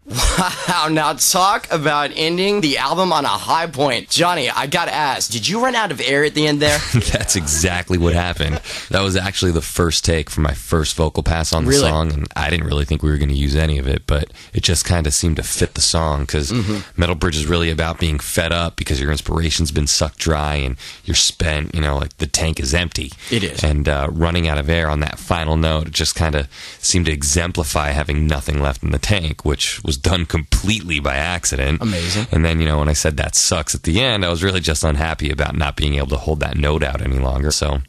Wow, now talk about ending the album on a high point. Johnny, I gotta ask, did you run out of air at the end there? That's exactly what happened. That was actually the first take for my first vocal pass on the song, and I didn't really think we were going to use any of it, but it just kind of seemed to fit the song, because Metal Bridge is really about being fed up because your inspiration's been sucked dry and you're spent, you know, like the tank is empty. It is. And running out of air on that final note, it just kind of seemed to exemplify having nothing left in the tank, which was done completely by accident. Amazing. And then, you know, when I said that sucks at the end, I was really just unhappy about not being able to hold that note out any longer. So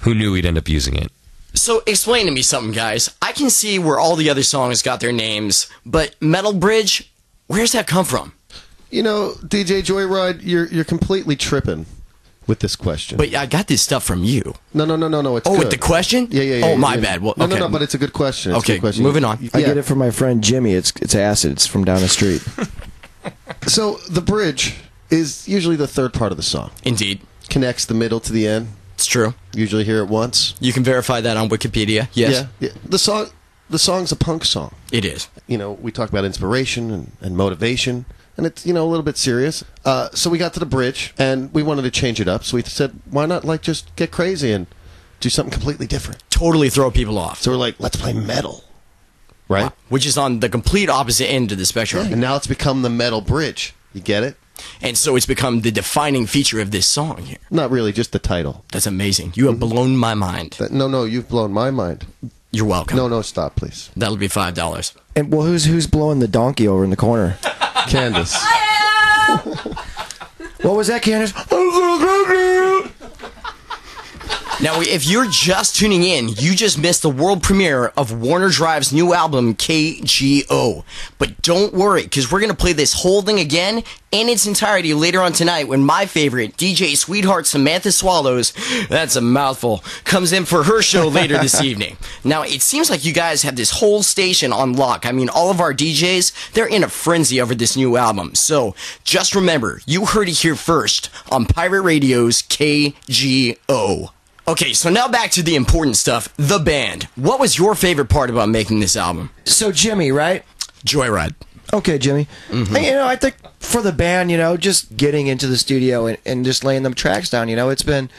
who knew we'd end up using it? So explain to me something, guys. I can see where all the other songs got their names, but Metal Bridge, where's that come from? You know, DJ Joyride, you're completely tripping with this question. But I got this stuff from you. No, it's good. With the question? Yeah. Oh, my bad. Well, okay. No, but it's a good question. It's a okay, good question. moving on. I get it from my friend Jimmy. It's acid. It's from down the street. So the bridge is usually the third part of the song. Indeed. Connects the middle to the end. It's true. Usually hear it once. You can verify that on Wikipedia. Yes. Yeah. The song's a punk song. It is. You know, we talk about inspiration and motivation, and it's, you know, a little bit serious. So we got to the bridge, and we wanted to change it up. So we said, why not, like, just get crazy and do something completely different? Totally throw people off. So we're like, let's play metal. Right? Wow. Which is on the complete opposite end of the spectrum. And now it's become the metal bridge. You get it? And so it's become the defining feature of this song here. Not really, just the title. That's amazing. You have blown my mind. No, you've blown my mind. You're welcome. No, stop, please. That'll be $5. And well, who's blowing the donkey over in the corner? Candace. What was that, Candace? Now, if you're just tuning in, you just missed the world premiere of Warner Drive's new album, KGO. But don't worry, because we're going to play this whole thing again in its entirety later on tonight when my favorite, DJ Sweetheart Samantha Swallows, that's a mouthful, comes in for her show later this evening. Now, it seems like you guys have this whole station on lock. I mean, all of our DJs, they're in a frenzy over this new album. So, just remember, you heard it here first on Pirate Radio's KGO. Okay, so now back to the important stuff, the band. What was your favorite part about making this album? So Jimmy, right? Joyride. Okay, Jimmy. You know, I think for the band, you know, just getting into the studio and just laying them tracks down, you know, it's been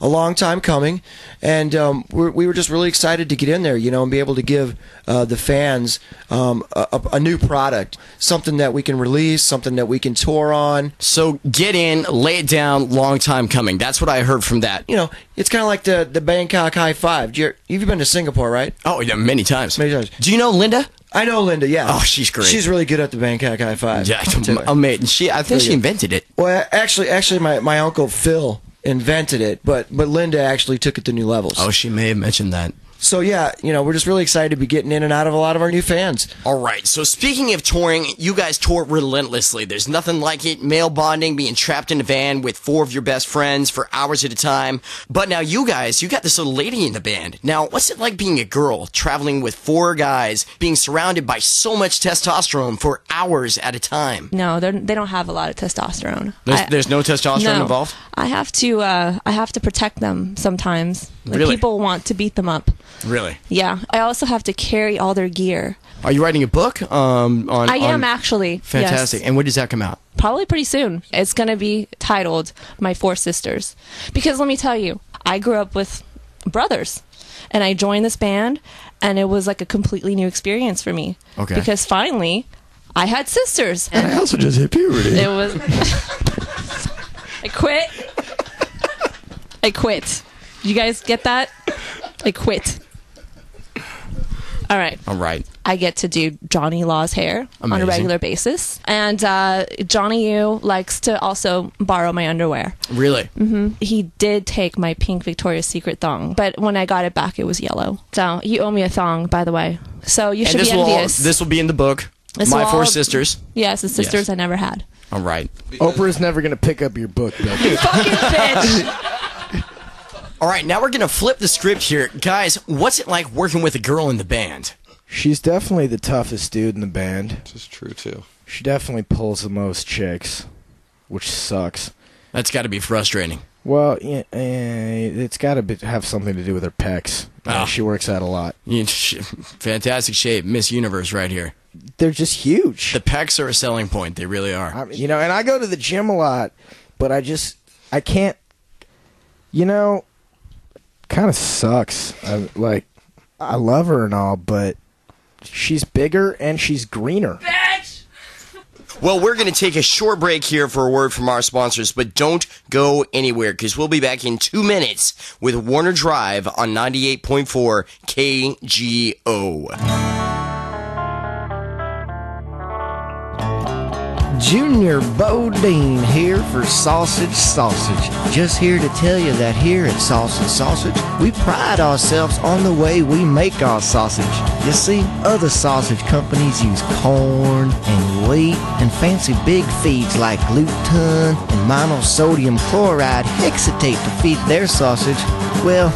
a long time coming, and we were just really excited to get in there, you know, and be able to give the fans a new product, something that we can release, something that we can tour on. So get in, lay it down, long time coming. That's what I heard from that. You know, it's kind of like the Bangkok High Five. You've been to Singapore, right? Oh, yeah, many times. Many times. Do you know Linda? I know Linda, yeah. Oh, she's great. She's really good at the Bangkok High Five. Yeah, amazing. I think she invented it. Well, actually, my uncle Phil invented it, but Linda actually took it to new levels. Oh, she may have mentioned that. So yeah, you know, we're just really excited to be getting in and out of a lot of our new fans. All right, so speaking of touring, you guys tour relentlessly. There's nothing like it, male bonding, being trapped in a van with 4 of your best friends for hours at a time. But now you guys, you got this little lady in the band. Now, what's it like being a girl, traveling with 4 guys, being surrounded by so much testosterone for hours at a time? No, they don't have a lot of testosterone. There's no testosterone involved? I have to protect them sometimes. Like, really? People want to beat them up. Really? Yeah. I also have to carry all their gear. Are you writing a book? I am actually. Fantastic. Yes. And when does that come out? Probably pretty soon. It's going to be titled My 4 Sisters. Because let me tell you, I grew up with brothers. And I joined this band, and it was like a completely new experience for me. Okay. Because finally, I had sisters. And I also just hit puberty. It was... I quit. You guys get that? I quit. All right. I get to do Johnny Law's hair on a regular basis. And Johnny U likes to also borrow my underwear. Really? Mm-hmm. He did take my pink Victoria's Secret thong, but when I got it back, it was yellow. So you owe me a thong, by the way. So you should be envious. This will be in the book. My 4 Sisters. Yes, the sisters I never had. All right. Oprah's never going to pick up your book, Bill. You fucking bitch. All right, now we're going to flip the script here. Guys, what's it like working with a girl in the band? She's definitely the toughest dude in the band. This is true, too. She definitely pulls the most chicks, which sucks. That's got to be frustrating. Well, yeah, it's got to have something to do with her pecs. She works out a lot. Fantastic shape. Miss Universe right here. they're just huge. The pecs are a selling point. They really are. You know, and I go to the gym a lot, but I can't, you know, kind of sucks. I love her and all, but she's bigger and she's greener. Well, we're going to take a short break here for a word from our sponsors, but don't go anywhere because we'll be back in 2 minutes with Warner Drive on 98.4 KGO. Junior Bodine here for Sausage. Just here to tell you that here at Sausage, we pride ourselves on the way we make our sausage. You see, other sausage companies use corn and wheat and fancy big feeds like gluten and monosodium chloride hexatate to feed their sausage. Well,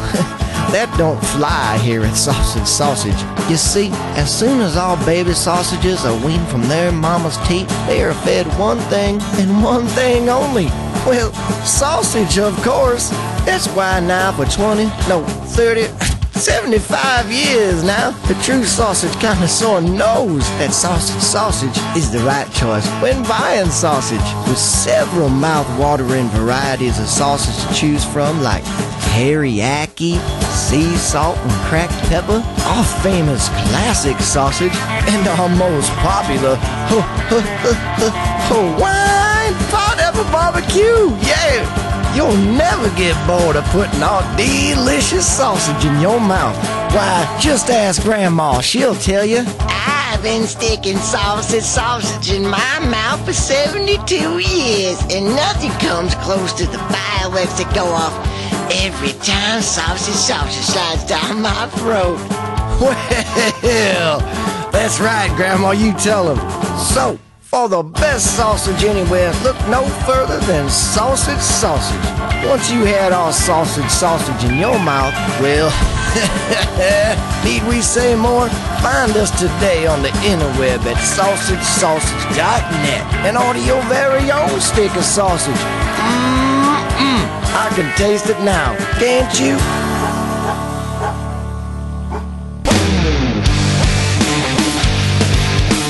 that don't fly here at Sausage. You see, as soon as all baby sausages are weaned from their mama's teat, they are fed one thing and one thing only. Well, sausage, of course. That's why now for 30, 75 years now, the true sausage connoisseur knows that sausage is the right choice when buying sausage. With several mouth-watering varieties of sausage to choose from, like teriyaki, sea salt, and cracked pepper, our famous classic sausage, and our most popular Hawaiian pineapple barbecue. Yeah! You'll never get bored of putting our delicious sausage in your mouth. Why, just ask Grandma, she'll tell you. I've been sticking sausage in my mouth for 72 years, and nothing comes close to the fireworks that go off every time sausage slides down my throat. Well, that's right, Grandma, you tell them. So, for the best sausage anywhere, look no further than Sausage. Once you had our sausage in your mouth, well, need we say more? Find us today on the interweb at sausagesausage.net and order your very own stick of sausage. I can taste it now, can't you?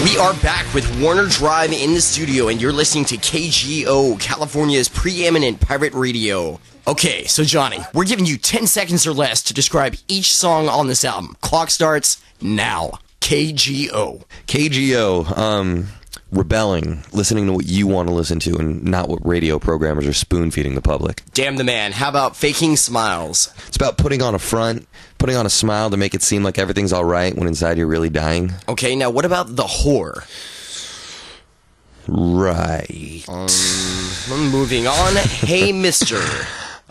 We are back with Warner Drive in the studio, and you're listening to KGO, California's preeminent pirate radio. Okay, so Johnny, we're giving you 10 seconds or less to describe each song on this album. Clock starts now. KGO. KGO, rebelling, listening to what you want to listen to and not what radio programmers are spoon-feeding the public. Damn the man. How about faking smiles? It's about putting on a front, putting on a smile to make it seem like everything's all right when inside you're really dying. Okay, now what about the whore? Right. Moving on. Hey, mister.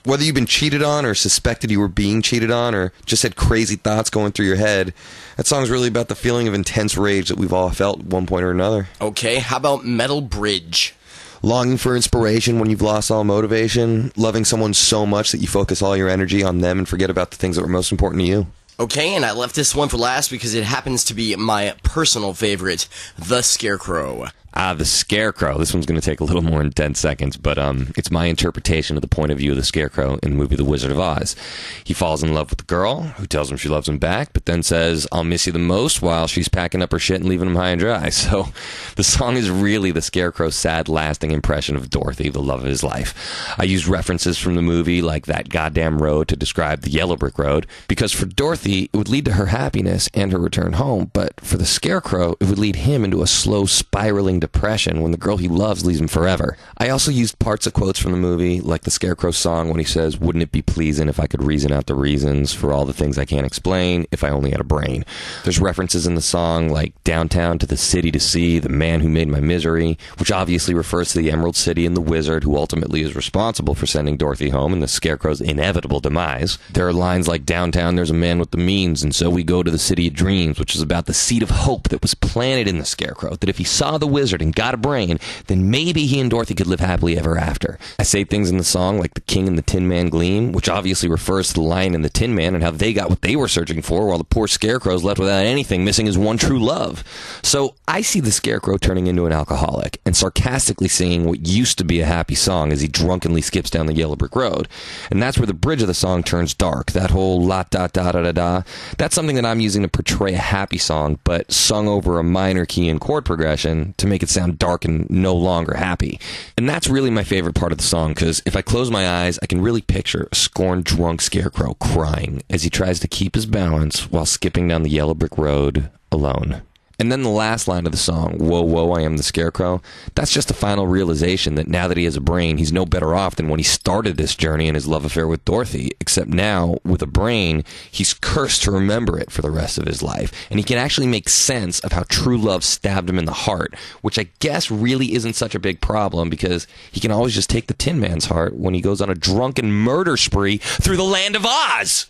Whether you've been cheated on or suspected you were being cheated on or just had crazy thoughts going through your head, that song's really about the feeling of intense rage that we've all felt at one point or another. Okay, how about Metal Bridge? Longing for inspiration when you've lost all motivation, loving someone so much that you focus all your energy on them and forget about the things that were most important to you. Okay, and I left this one for last because it happens to be my personal favorite, The Scarecrow. The Scarecrow. This one's going to take a little more than 10 seconds, but it's my interpretation of the point of view of the Scarecrow in the movie The Wizard of Oz. He falls in love with the girl, who tells him she loves him back, but then says, "I'll miss you the most," while she's packing up her shit and leaving him high and dry. So the song is really the Scarecrow's sad, lasting impression of Dorothy, the love of his life. I used references from the movie, like that goddamn road, to describe the yellow brick road, because for Dorothy, it would lead to her happiness and her return home, but for the Scarecrow, it would lead him into a slow, spiraling depression when the girl he loves leaves him forever. I also used parts of quotes from the movie, like the Scarecrow song when he says, "Wouldn't it be pleasing if I could reason out the reasons for all the things I can't explain if I only had a brain?" There's references in the song like "downtown to the city to see, the man who made my misery," which obviously refers to the Emerald City and the wizard who ultimately is responsible for sending Dorothy home and the Scarecrow's inevitable demise. There are lines like "Downtown there's a man with the means, and so we go to the city of dreams," which is about the seed of hope that was planted in the Scarecrow, that if he saw the wizard desert and got a brain, then maybe he and Dorothy could live happily ever after. I say things in the song like the king and the Tin Man gleam, which obviously refers to the lion and the Tin Man and how they got what they were searching for, while the poor Scarecrow's left without anything, missing his one true love. So I see the Scarecrow turning into an alcoholic and sarcastically singing what used to be a happy song as he drunkenly skips down the yellow brick road. And that's where the bridge of the song turns dark. That whole la-da-da-da-da-da. That's something that I'm using to portray a happy song, but sung over a minor key and chord progression to make it sound dark and no longer happy. And that's really my favorite part of the song, because if I close my eyes, I can really picture a scorned, drunk Scarecrow crying as he tries to keep his balance while skipping down the yellow brick road alone. And then the last line of the song, whoa, whoa, I am the Scarecrow, that's just the final realization that now that he has a brain, he's no better off than when he started this journey in his love affair with Dorothy, except now, with a brain, he's cursed to remember it for the rest of his life. And he can actually make sense of how true love stabbed him in the heart, which I guess really isn't such a big problem, because he can always just take the Tin Man's heart when he goes on a drunken murder spree through the land of Oz!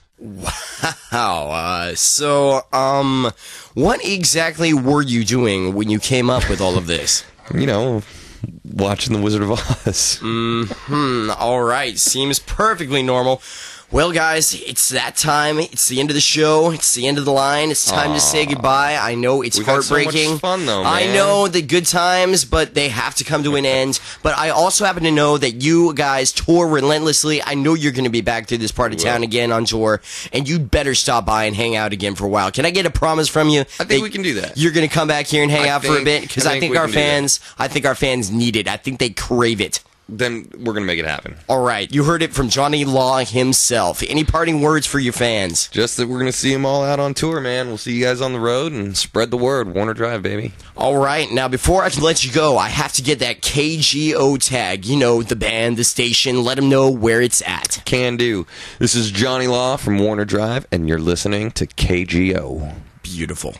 Wow. What exactly were you doing when you came up with all of this? You know, watching The Wizard of Oz. All right. Seems perfectly normal. Well, guys, it's that time. It's the end of the show. It's the end of the line. It's time to say goodbye. I know it's heartbreaking. Had so much fun, though, man. I know the good times, but they have to come to an end. But I also happen to know that you guys tour relentlessly. I know you're going to be back through this part of town again on tour, and you'd better stop by and hang out again for a while. Can I get a promise from you? I think we can do that. You're going to come back here and hang out for a bit, because I think our fans need it. I think they crave it. Then we're going to make it happen. All right. You heard it from Johnny Law himself. Any parting words for your fans? Just that we're going to see them all out on tour, man. We'll see you guys on the road and spread the word. Warner Drive, baby. All right. Now, before I can let you go, I have to get that KGO tag. You know, the band, the station. Let them know where it's at. Can do. This is Johnny Law from Warner Drive, and you're listening to KGO. Beautiful.